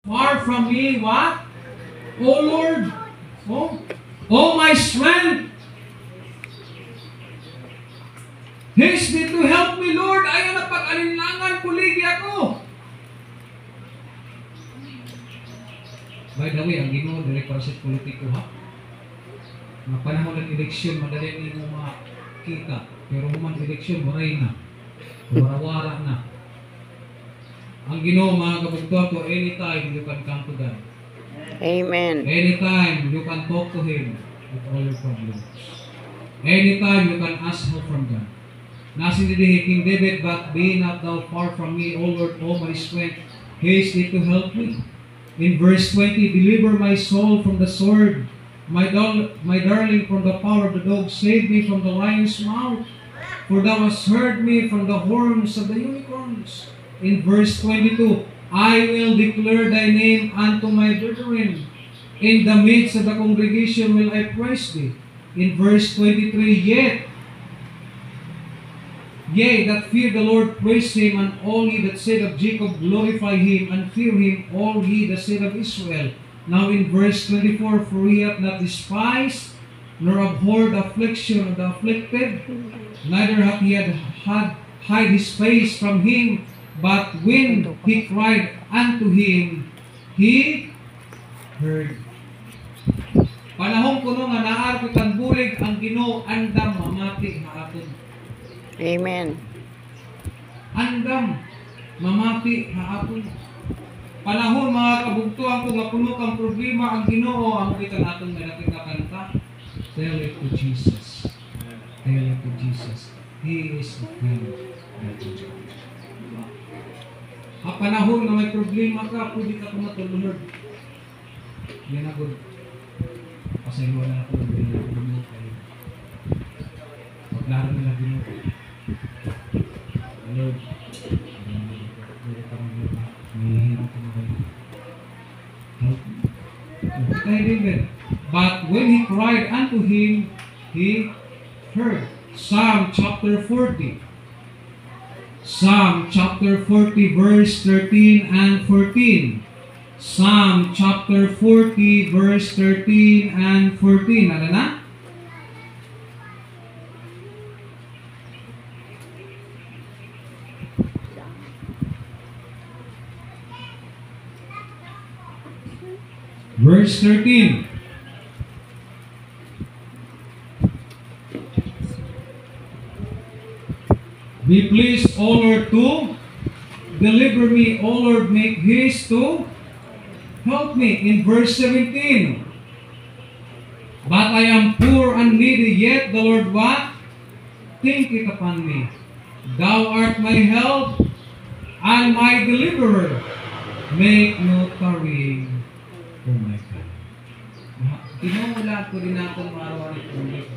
Far from me, what? O Lord, oh my strength, haste me to help me, Lord. Ayaw na pag-alinlangan, puligi ako. By the way, ang Ginoo dili para sa politiko, ha? Mga panahon ng eleksyon, madali ni mo makita. Pero human eleksyon, waray na. Warawara na. Ang Ginoo, mga kabugtuan ko, anytime you can come to God. Amen. Anytime you can talk to Him with all your problems. Anytime you can ask help from God. Nasi ni King David, but be not thou far from me, O Lord, O my strength, haste thee to help me. In verse 20, deliver my soul from the sword, my darling from the power of the dog, save me from the lion's mouth, for thou hast heard me from the horns of the unicorns. In verse 22, I will declare thy name unto my brethren. In the midst of the congregation will I praise thee. In verse 23, Yea, that fear the Lord, praise Him, and all ye that said of Jacob, glorify Him, and fear Him, all ye that said of Israel. Now in verse 24, for He hath not despised, nor abhorred the affliction of the afflicted, neither hath He hide His face from him, but when he cried unto Him, He heard. Panahon kuno nga naarko kang bulig ang Ginoo, andam mamati nga aton. Amen. Andam mamati nga aton. Panahon mga kabugtuan ko nga puno kang problema, ang Ginoo ang kita naton nga nakikakanta. Tell it to Jesus. Tell it to Jesus. He is the friend that you have. Ang panahon na may problema ka, pwede ka kumatulunod. Yan ako. Pasaywa na ako. Yan ako lumot kayo. Paglaro nila Ginoo. Lord, pwede ka mag-lupa. Mahihirap ka na kayo. Help me. Kaya David, but when he cried unto Him, He heard. Psalm chapter 40. Psalm chapter 40 verse 13 and 14. Psalm chapter 40 verse 13 and 14. Ano na? Verse 13. Be pleased, O Lord, to deliver me, O Lord, make haste to help me. In verse 17. But I am poor and needy, yet the Lord what? Think it upon me. Thou art my help and my deliverer. Make no tarrying, O my God. Tinawala ko rin natin araw-araw ito.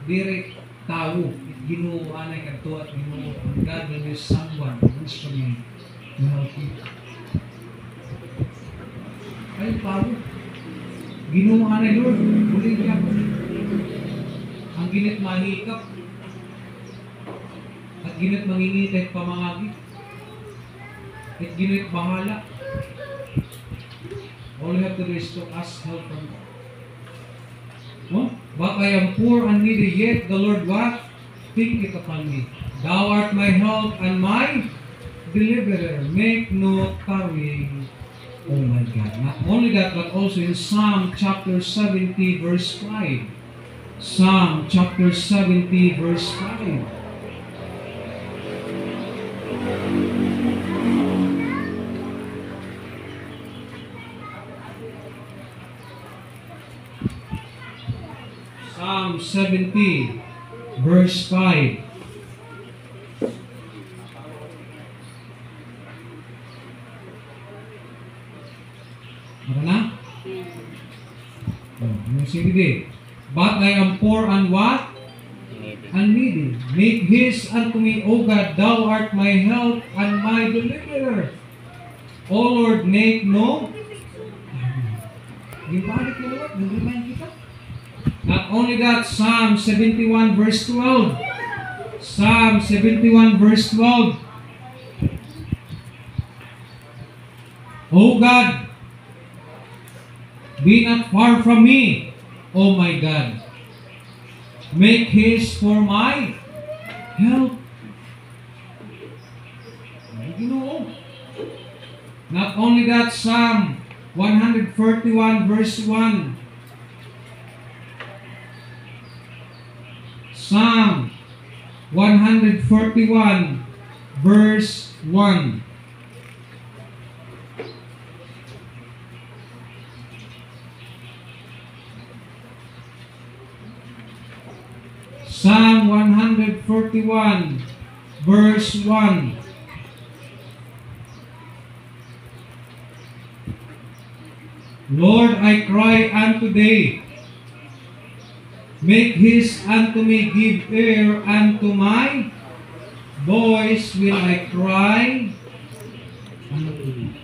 Direct tao, Ginoo anay kadto at Ginoo ang God will use someone who's coming to help you. Ay tao, Ginoo anay Lord, muli ka. Ang ginit mahikap at ginit mangingitay pamangagi at ginit bahala. All you have to do is to ask help from God. No? But I am poor and needy, yet the Lord what? Think it upon me. Thou art my help and my deliverer. Make no tarrying, O my God. Not only that, but also in Psalm chapter 70 verse 5. Psalm chapter 70 verse 5. Psalm 70, verse 5. Ano na? Sige. But I am poor and what? And needy. Make haste unto me, O God, thou art my help and my deliverer. O Lord, make no. Gibalik mo, Lord, nag-remind kita. Not only that, Psalm 71 verse 12. Psalm 71 verse 12. O God, be not far from me, O my God. Make haste for my help. Ginoo. Not only that, Psalm 141 verse 1. Psalm 141 verse 1. Psalm 141 verse 1. Lord, I cry unto thee. Make haste unto me, give ear unto my voice will I cry unto thee.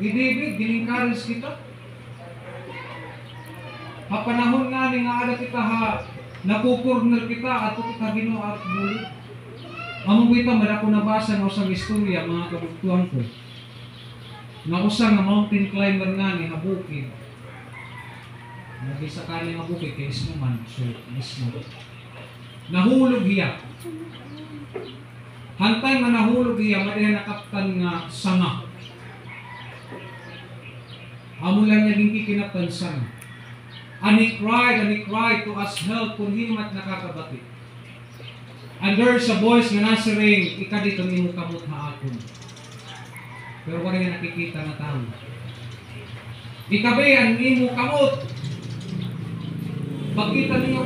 Di David, ginencourage kita. Kapanahon nga ni nga ada kita ha, nakukorner kita ato kita Ginoo at bulit. Among kita madako nabasa nga usang istorya mga kabugtuan ko. Nga usang nga mountain climber nga ni habukid. Nagisa kani nga bukid kay Isnuman, so mismo. Nahulog hiya. Hantay nga nahulog hiya, madiha nakaptan nga sanga. Amo lang niya ginki kinapansan. And he cried to us help kung himat nakakabati. And there's a voice nga nasaring, ika dito nimo kamot ha akon. Pero wala nga nakikita na tao. Ikabe ang imo kamot. Pagkita niyo,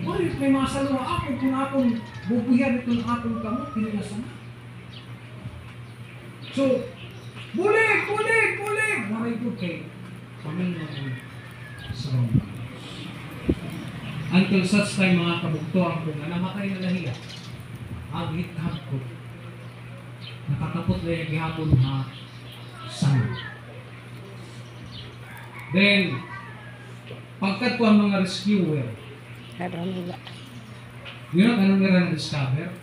wala may masalunga ako kung akong bubuyan itong akong kamot, pinilasan. So, bulig! Maray po kay Panginoon sa mga. Until such time mga kabugtuan ko nga namatay na lahiya. Agit-hap ko. Nakatapot na yung gihapon ha sana. Then, pagkat po ang mga rescuer, yun ang anong nila na-discover?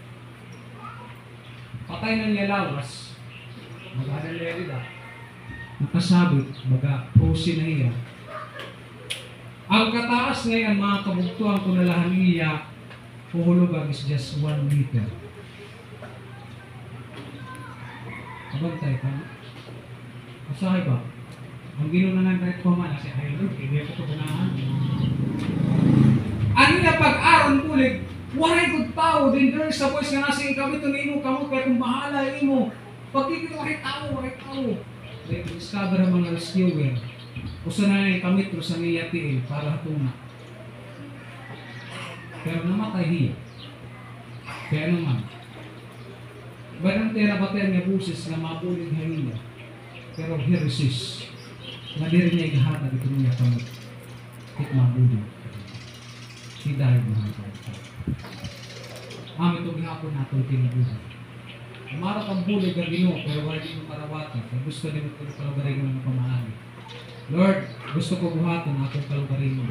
Patay na niya lawas. Mag-adal nila. Nakasabit, mag-prosi na iya. Ang kataas ngayon mga kabugtuan ko na lahan niya, puhulugan is just 1 meter. Abang tayo ka? Masahay ba? Ang ginunanan kahit ko man, kasi ayun, hindi ako ito punahan. Ano na pag-aron kulig, waray kong tao, din there's a voice nga nasa kami ito na imo kamo, kaya kung bahala imo, pagkikita waray tao. Kaya discover ang mga rescuer, usa na yung kamit ko sa niyatiin para hatuna. Pero namatay hiya. Kaya naman, barang tera batayan niya busis na mabulig niya, pero he resist. Nadiri niya igahata dito niya kamit. Hit mabulig. He died mga kapatid. Amin itong gihapon natin tinabuhay. Umarap ang bulig ang Ginoo, pero wala din yung karawatan. Kaya gusto din ito yung kalugarin mo ng pamahali. Lord, gusto ko buhatin akong kalugarin mo.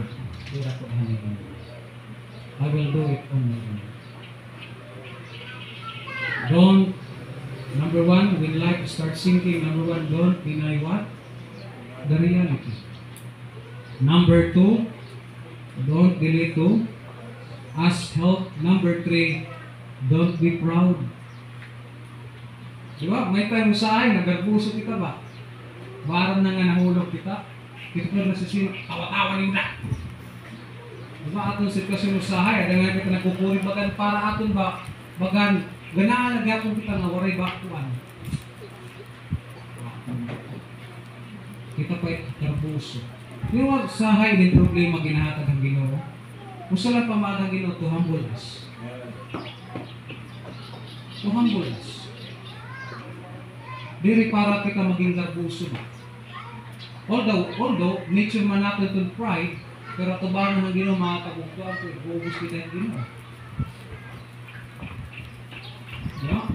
Kaya ko hanay mo. I will do it on my own. Don't, number one, when life starts sinking, number one, don't deny what? The reality. Number two, don't delay to ask help. Number three, don't be proud. Diba? May time sa ay, nagarbuso kita ba? Baram na nga nahulog kita. Kita ko na sa sino, tawa-tawa nila. Diba? Atong sitwasyon sa ay, ada nga kita nagpupuri bagan para aton ba? Bagan, ganaan nagyapon kita nga waray bakuan. Kita pa ikarbuso. Yung sahay din problema ginahatag ang Ginoo. Usa lang pamagang Ginoo to humble us. To humble us. Diri para kita maging garbuso. Although nature man natin itong pride, pero tubaran ng Ginoo mga kabugtuan ko, ibubus kita yung Ginoo. Yeah?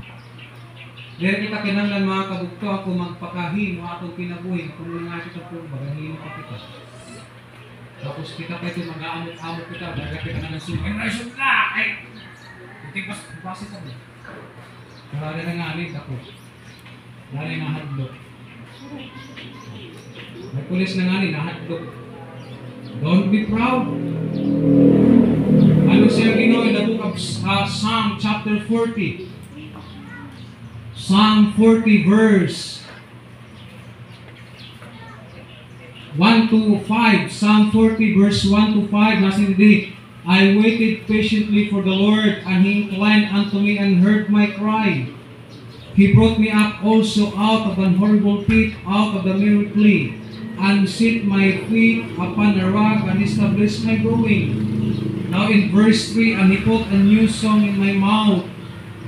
Dahil kita kinanglan mga kabugtuan ko magpakahin o atong kinabuhin kung nga kita po, bagahin pa kita. Tapos kita pa ito mag-aamot-amot kita, dagat kita na ng generation na! Itigpas, ipasit ako. Karari na nga amin, ako. Dari na hadlok. May pulis na nga ni, nahadlok. Don't be proud. Ano siya Ginoo in the book of Psalm chapter 40. Psalm 40 verse 1 to 5. Psalm 40 verse 1 to 5. Nasa hindi, I waited patiently for the Lord, and He inclined unto me and heard my cry. He brought me up also out of an horrible pit, out of the miry clay, and set my feet upon a rock, and established my going. Now in verse 3, and He put a new song in my mouth,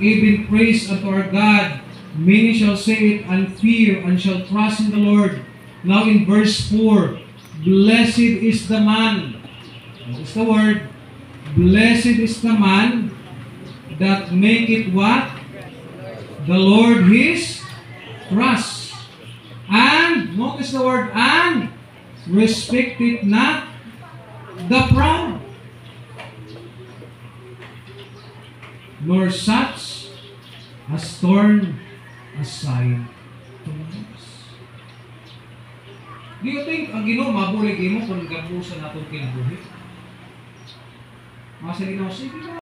even praise unto our God. Many shall say it, and fear, and shall trust in the Lord. Now in verse 4, blessed is the man, what is the word? Blessed is the man that maketh what? The Lord his trust. And, notice the word, and respecteth not the proud, nor such as turn aside to us. Do you think ang Ginoo mabulig imo kung gabusa natong kinabuhi? Masa Ginoo, sige